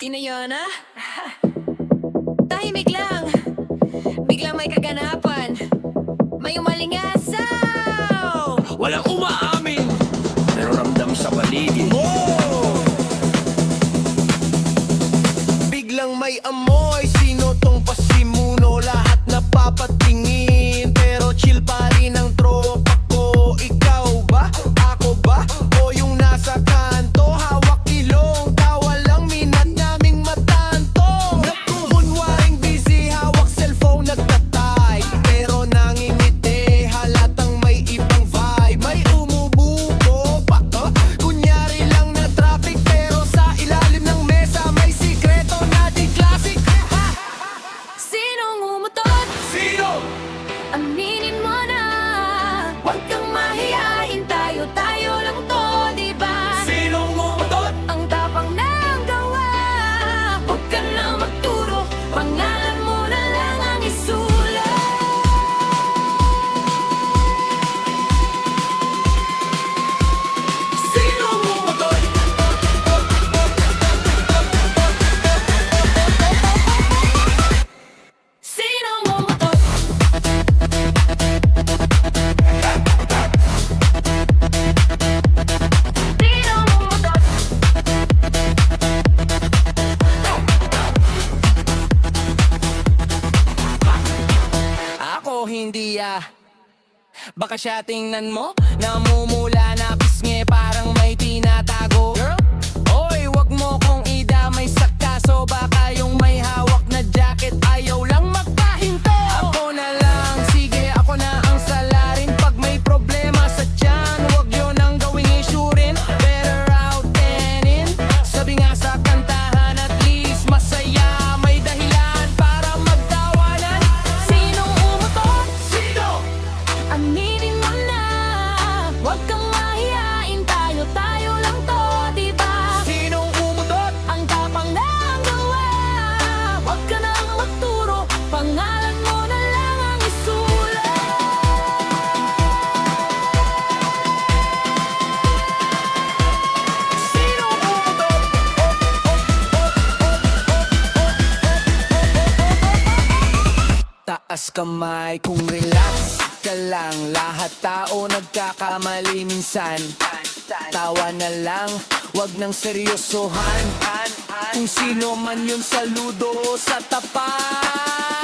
Tinayo na? Tahimik lang. Biglang may kaganapan. May umalingasaw. Walang umaamin, pero ramdam sa paligid. Biglang may amoy, sino tong pasimuno? Lahat napapatingin, pero chill pa rin ang tropa ko. Ikaw ba? Ako ba? O yung nasa kanto? Hawak ilong, tawa lang, minat naming matanto. Nagkukunwaring busy, hawak cellphone, nagtatay. Pero nangingiti, halatang may ibang vibe. May umubuko pa, kunyari lang na traffic. Pero sa ilalim ng mesa, may sikreto na di classic. Sinong umutot? Sino? Aminin mo na. Huwag kang mahihain, tayo lang to, diba? Sinong umutot? Ang tapang ng gawa. Huwag ka na magturo, pangalan mo na lang ang isulat. Sinong umutot? Sinong umutot? Sinong umutot? Ako hindi baka siya tingnan mo, namumula na pisngi parang may tinatago. Girl, oy, wag mo kong idamay sa kaso. Baka yung may hawak na jacket ayaw lang magpahinto. Ako na lang, sige ako na ang salarin. Pag may problema sa tiyan, wag yun ang gawing issue rin. Better out than in. Sabi nga sa kantahan, at least masaya. May dahilan para magtawanan. Sinong umutot? Sino? Aminin mo na. Huwag kang mahihain, tayo lang to, diba? Sinong umutot? Ang tapang ng gawa. Huwag ka nang magturo, pangalan mo na lang ang isulat. Sinong umutot? Taas kamay kung relax ka lang. Lahat tao nagkakamali minsan. Tawa na lang, wag nang seryosohan. Kung sino man yun, saludo sa tapat.